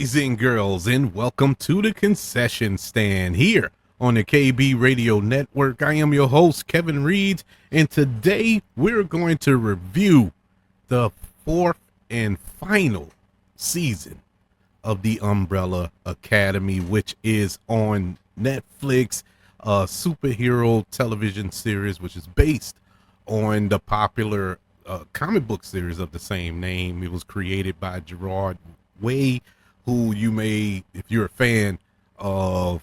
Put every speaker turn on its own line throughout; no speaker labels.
boys and girls, and welcome to the concession stand here on the KB Radio Network. I am your host, Kevin Reed, and today we're going to review the fourth and final season of the Umbrella Academy, which is on Netflix, a superhero television series which is based on the popular comic book series of the same name. It was created by Gerard Way, who you may, if you're a fan of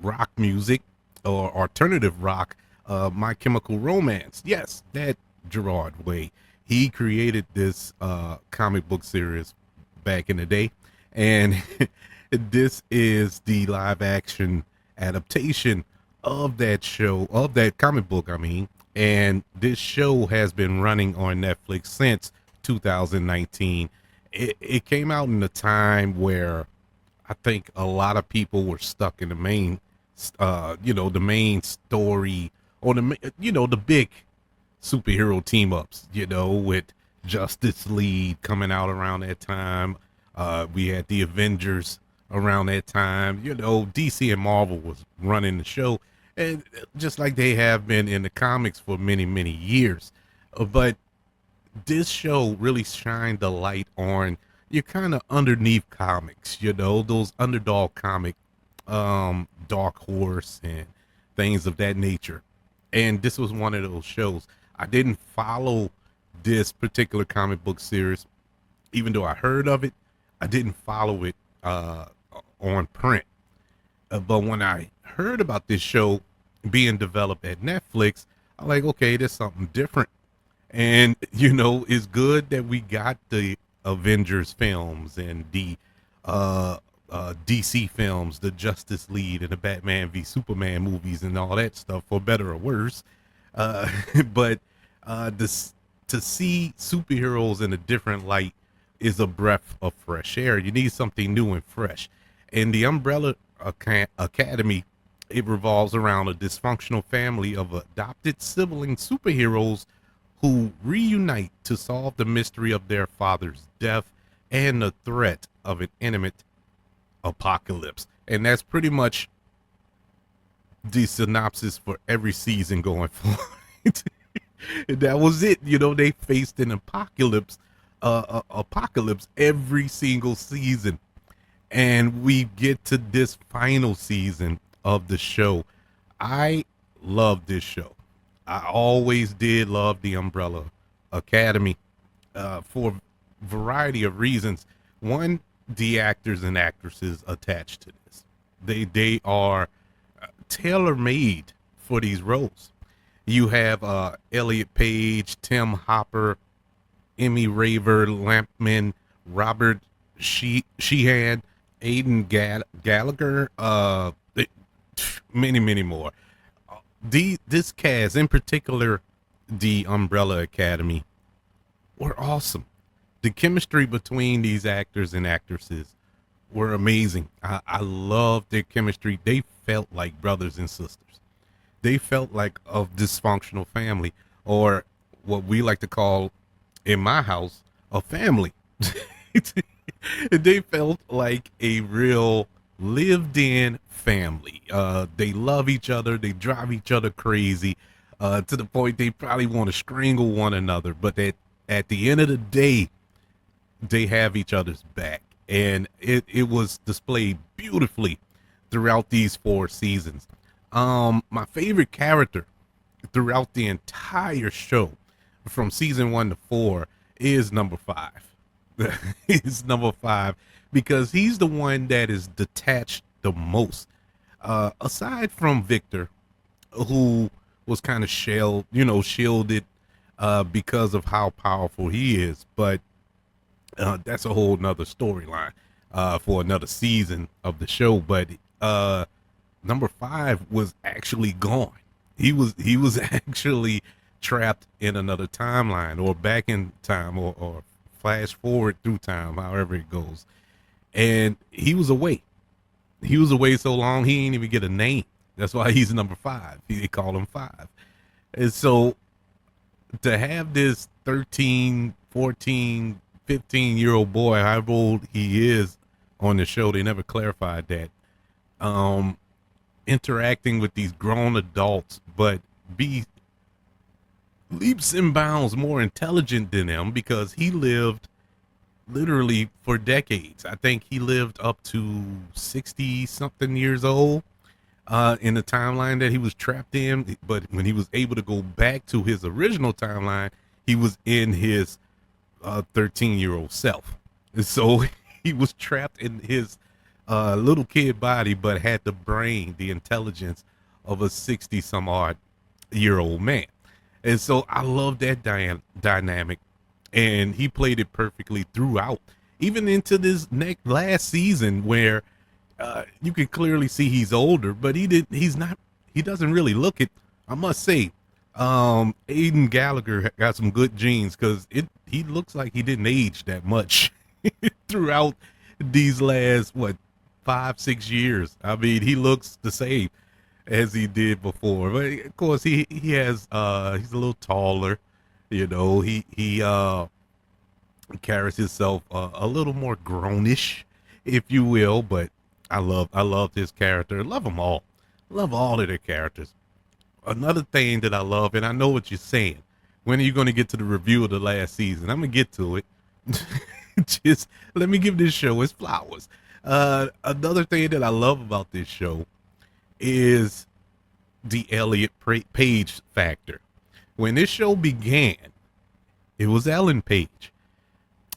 rock music or alternative rock, My Chemical Romance. Yes, that Gerard Way. He created this comic book series back in the day, and this is the live action adaptation of that show, of that comic book, I mean. And this show has been running on Netflix since 2019. It came out in a time where I think a lot of people were stuck in the main, the main story, or the big superhero team ups, with Justice League coming out around that time. We had the Avengers around that time. DC and Marvel was running the show, and just like they have been in the comics for many, many years. But this show really shined the light on your kind of underneath comics, those underdog comic, Dark Horse and things of that nature. And this was one of those shows. I didn't follow this particular comic book series, even though I heard of it. I didn't follow it on print. But when I heard about this show being developed at Netflix, I'm like, okay, there's something different. And, it's good that we got the Avengers films and the DC films, the Justice League and the Batman v Superman movies and all that stuff, for better or worse. But to see superheroes in a different light is a breath of fresh air. You need something new and fresh. And the Umbrella Academy, it revolves around a dysfunctional family of adopted sibling superheroes who reunite to solve the mystery of their father's death and the threat of an imminent apocalypse. And that's pretty much the synopsis for every season going forward. That was it. They faced an apocalypse every single season. And we get to this final season of the show. I love this show. I always did love the Umbrella Academy for a variety of reasons. One, the actors and actresses attached to this. They are tailor-made for these roles. You have Elliot Page, Tim Hopper, Emmy Raver, Lampman, Robert Sheehan, Aidan Gallagher, many, many more. This cast, in particular, the Umbrella Academy, were awesome. The chemistry between these actors and actresses were amazing. I loved their chemistry. They felt like brothers and sisters. They felt like a dysfunctional family, or what we like to call in my house, a family. They felt like a real lived-in family. They love each other. They drive each other crazy to the point they probably want to strangle one another. But at the end of the day, they have each other's back. And it was displayed beautifully throughout these 4 seasons. My favorite character throughout the entire show, from season 1 to 4, is number 5. Is number 5, because he's the one that is detached the most. Aside from Victor, who was kind of shielded because of how powerful he is. But that's a whole nother storyline for another season of the show. But number 5 was actually gone. He was actually trapped in another timeline, or back in time, or flash forward through time, however it goes. And he was away. He was away so long he didn't even get a name. That's why he's number 5. They call him 5. And so to have this 13, 14, 15-year-old boy, however old he is, on the show. They never clarified that. Um, Interacting with these grown adults, but be leaps and bounds more intelligent than them because he lived literally for decades. I think he lived up to 60 something years old in the timeline that he was trapped in. But when he was able to go back to his original timeline, he was in his 13-year-old self. And so he was trapped in his little kid body, but had the brain, the intelligence of a 60 some odd year old man. And so I love that dynamic. And he played it perfectly throughout, even into this last season where you can clearly see he's older, but he doesn't really look it. I must say, Aiden Gallagher got some good genes because he looks like he didn't age that much throughout these last, 5-6 years. I mean, he looks the same as he did before, but of course he has, he's a little taller, he carries himself a little more grownish, if you will. But I love his character. Love them all. Love all of their characters. Another thing that I love, and I know what you're saying. When are you going to get to the review of the last season? I'm gonna get to it. Just let me give this show its flowers. Another thing that I love about this show is the Elliot Page factor. When this show began, it was Ellen Page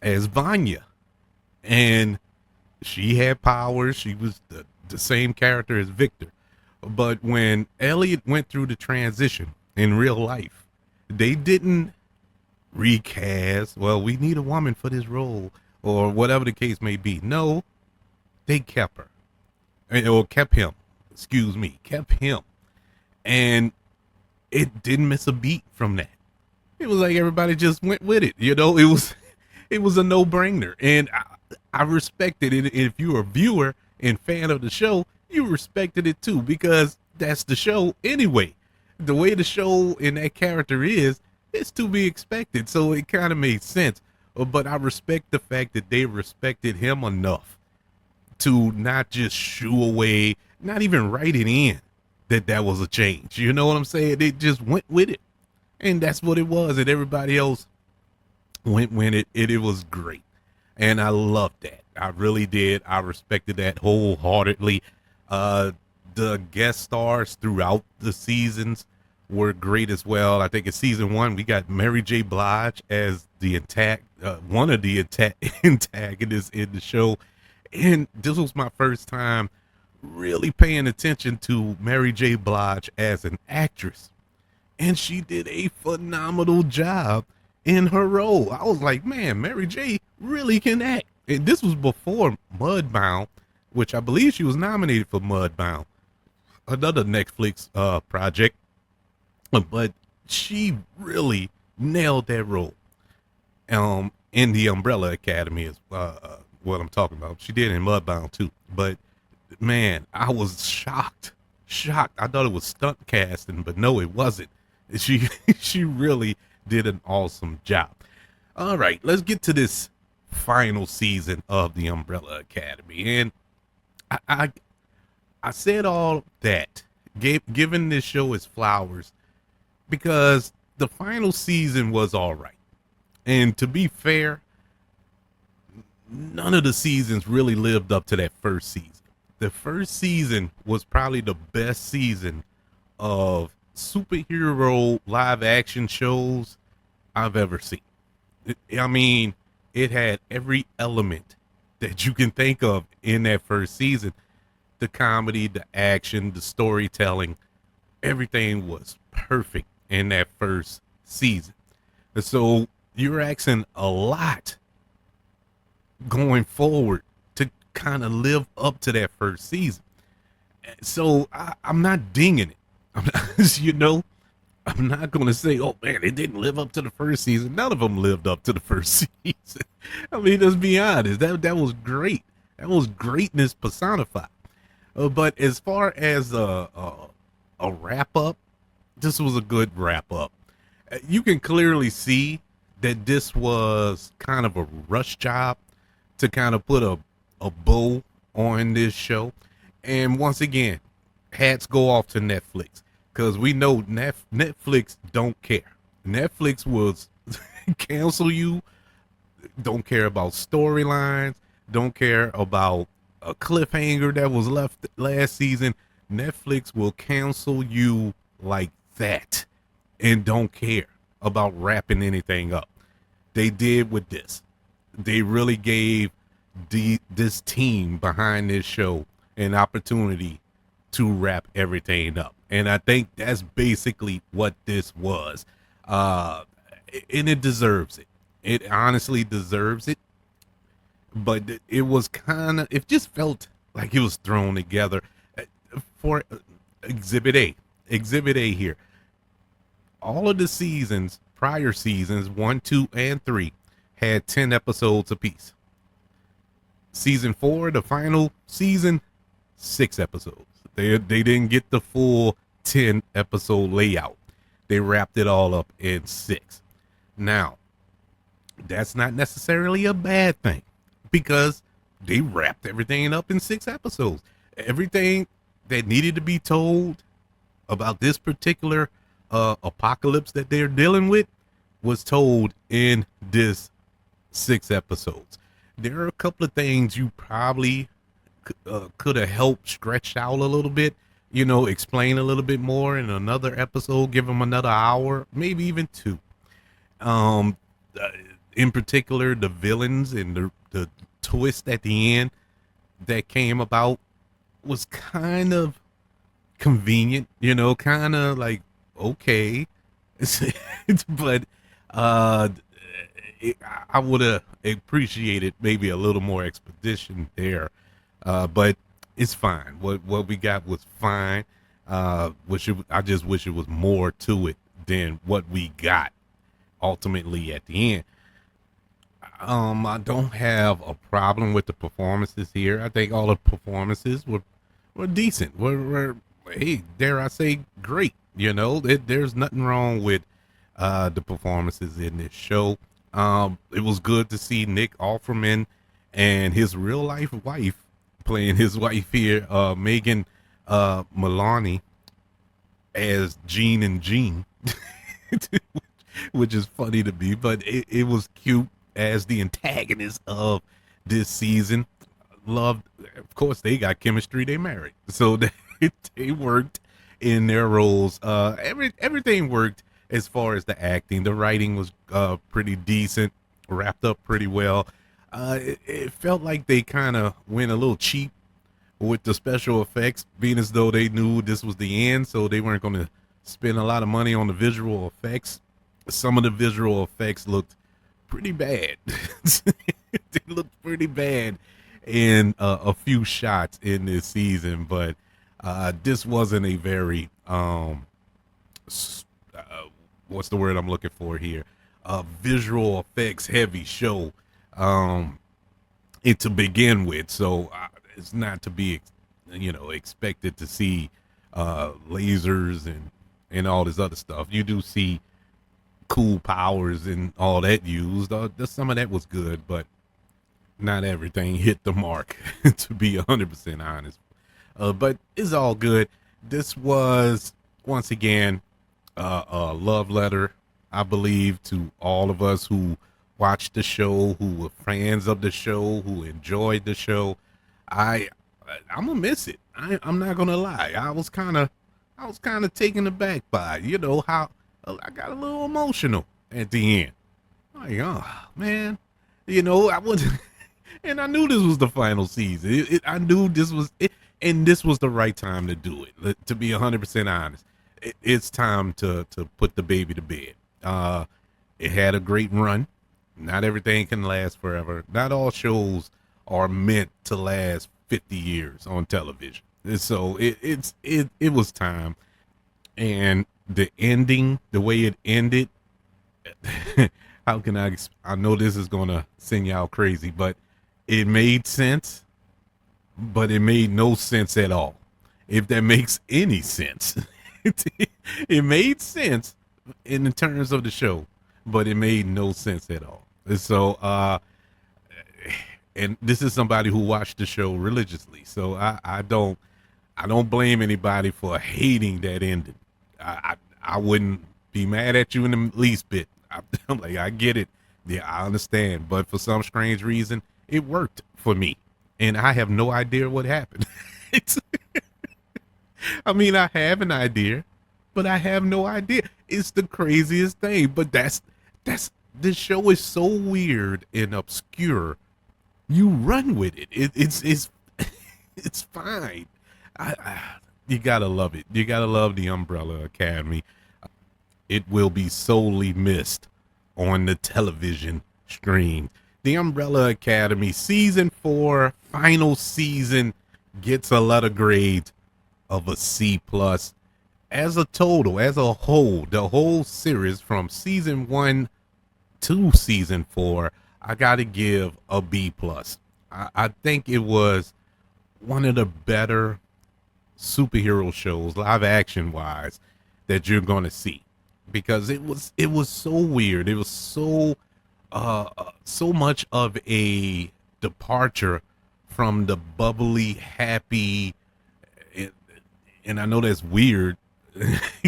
as Vanya, and she had powers. She was the same character as Victor. But when Elliot went through the transition in real life, they didn't recast, well, we need a woman for this role, or whatever the case may be. No, they kept her, or kept him, kept him. And it didn't miss a beat from that. It was like everybody just went with it. It was a no-brainer. And I respected it. If you're a viewer and fan of the show, you respected it too, because that's the show anyway. The way the show and that character is, it's to be expected. So it kind of made sense. But I respect the fact that they respected him enough to not just shoo away, not even write it in that was a change. You know what I'm saying? They just went with it. And that's what it was. And everybody else went with it. It was great. And I loved that. I really did. I respected that wholeheartedly. The guest stars throughout the seasons were great as well. I think in season 1, we got Mary J. Blige as the one of the antagonists in the show. And this was my first time really paying attention to Mary J. Blige as an actress. And she did a phenomenal job in her role. I was like, man, Mary J. really can act. And this was before Mudbound, which I believe she was nominated for Mudbound, another Netflix project. But she really nailed that role. In the Umbrella Academy is what I'm talking about. She did in Mudbound too. But man, I was shocked. I thought it was stunt casting, but no, it wasn't. She really did an awesome job. All right, let's get to this final season of the Umbrella Academy. And I said all that, giving this show its flowers, because the final season was all right. And to be fair, none of the seasons really lived up to that first season. The first season was probably the best season of superhero live action shows I've ever seen. I mean, it had every element that you can think of in that first season. The comedy, the action, the storytelling, everything was perfect in that first season. And so you're asking a lot going forward to kind of live up to that first season. So I'm not dinging it. I'm not, I'm not going to say, oh man, it didn't live up to the first season. None of them lived up to the first season. I mean, let's be honest. That was great. That was greatness personified. But as far as a wrap up, this was a good wrap up. You can clearly see that this was kind of a rush job to kind of put a a bow on this show. And once again, hats go off to Netflix because we know Netflix don't care. Netflix will cancel you, don't care about storylines, don't care about a cliffhanger that was left last season. Netflix will cancel you like that and don't care about wrapping anything up. They did with this. They really gave this team behind this show an opportunity to wrap everything up. And I think that's basically what this was. And it deserves it. It honestly deserves it. But it was it just felt like it was thrown together for Exhibit A. Exhibit A here. All of the seasons, prior seasons, 1, 2, and 3, had 10 episodes apiece. Season 4, the final season, 6 episodes. They didn't get the full 10 episode layout. They wrapped it all up in 6. Now, that's not necessarily a bad thing because they wrapped everything up in 6 episodes. Everything that needed to be told about this particular apocalypse that they're dealing with was told in this 6 episodes. There are a couple of things you probably could have helped stretch out a little bit, explain a little bit more in another episode, give them another hour, maybe even 2. In particular, the villains and the twist at the end that came about was kind of convenient, kind of like, okay. But I would have appreciated maybe a little more expedition there. But it's fine. What we got was fine. I just wish it was more to it than what we got ultimately at the end. I don't have a problem with the performances here. I think all the performances were decent. Were hey, dare I say, great. There's nothing wrong with the performances in this show. It was good to see Nick Offerman and his real life wife playing his wife here, Megan Mullally, as Jean and Jean, which is funny to me, but it was cute as the antagonist of this season. Loved, of course, they got chemistry. They married, so they worked in their roles. Everything worked as far as the acting. The writing was pretty decent, wrapped up pretty well. It felt like they kind of went a little cheap with the special effects, being as though they knew this was the end, so they weren't going to spend a lot of money on the visual effects. Some of the visual effects looked pretty bad. They looked pretty bad in a few shots in this season, but this wasn't a very what's the word I'm looking for here? Visual effects heavy show to begin with, so it's not to be expected to see lasers and all this other stuff. You do see cool powers and all that used. Some of that was good, but not everything hit the mark, to be 100% honest. But it's all good. This was, once again, a love letter, I believe, to all of us who watched the show, who were fans of the show, who enjoyed the show. I'm gonna miss it. I'm not gonna lie. I was kind of taken aback by how I got a little emotional at the end. Like, oh man, I wasn't, and I knew this was the final season. I knew this was it, and this was the right time to do it. To be 100% honest, it's time to put the baby to bed. It had a great run. Not everything can last forever. Not all shows are meant to last 50 years on television. So it was time. And the ending, the way it ended, how can I know this is going to send y'all crazy, but it made sense, but it made no sense at all. If that makes any sense. It made sense in the terms of the show, but it made no sense at all. So And this is somebody who watched the show religiously. So I don't blame anybody for hating that ending. I wouldn't be mad at you in the least bit. I'm like, I get it. Yeah, I understand. But for some strange reason, it worked for me. And I have no idea what happened. It's, I mean, I have an idea, but I have no idea. It's the craziest thing. But that's this show is so weird and obscure. You run with it. It's it's fine. You gotta love it. You gotta love the Umbrella Academy. It will be sorely missed on the television screen. The Umbrella Academy season 4 final season gets a letter grade of a C plus. As a total, as a whole, the whole series from season 1 to season 4, I gotta give a B plus. I think it was one of the better superhero shows, live action wise, that you're gonna see, because it was so weird. It was so much of a departure from the bubbly, happy, and I know that's weird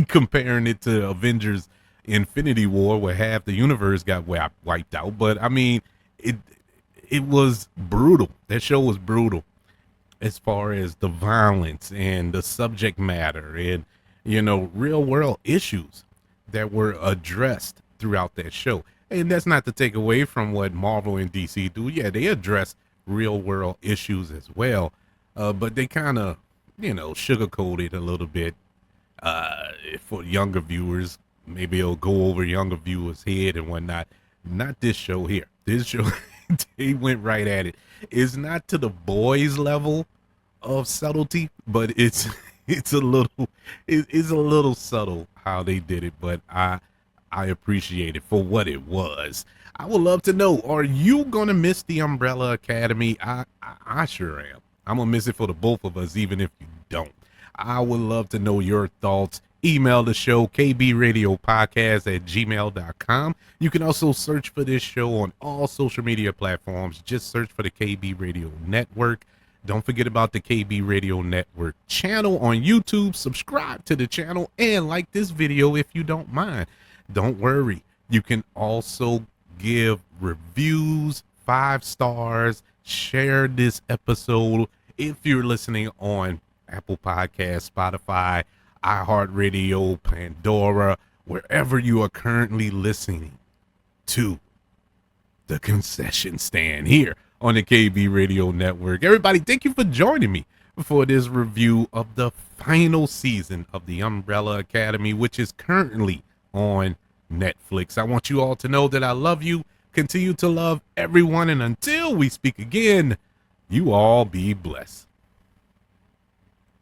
comparing it to Avengers Infinity War, where half the universe got wiped out. But I mean, it it was brutal. That show was brutal as far as the violence and the subject matter and real world issues that were addressed throughout that show. And that's not to take away from what Marvel and DC do. Yeah, they address real world issues as well, but they kind of sugarcoat it a little bit for younger viewers. Maybe it'll go over younger viewers' head and whatnot. Not this show here. This show, they went right at it. It's not to the boys level of subtlety, but it's a little it's a little subtle how they did it. But I appreciate it for what it was. I would love to know: are you gonna miss the Umbrella Academy? I sure am. I'm gonna miss it for the both of us, even if you don't. I would love to know your thoughts. Email the show, kbradiopodcast@gmail.com. You can also search for this show on all social media platforms. Just search for the KB Radio Network. Don't forget about the KB Radio Network channel on YouTube. Subscribe to the channel and like this video if you don't mind. Don't worry. You can also give reviews, 5 stars, share this episode if you're listening on Apple Podcasts, Spotify, iHeartRadio, Pandora, wherever you are currently listening to the Concession Stand here on the KB Radio Network. Everybody, thank you for joining me for this review of the final season of the Umbrella Academy, which is currently on Netflix. I want you all to know that I love you, continue to love everyone, and until we speak again, you all be blessed.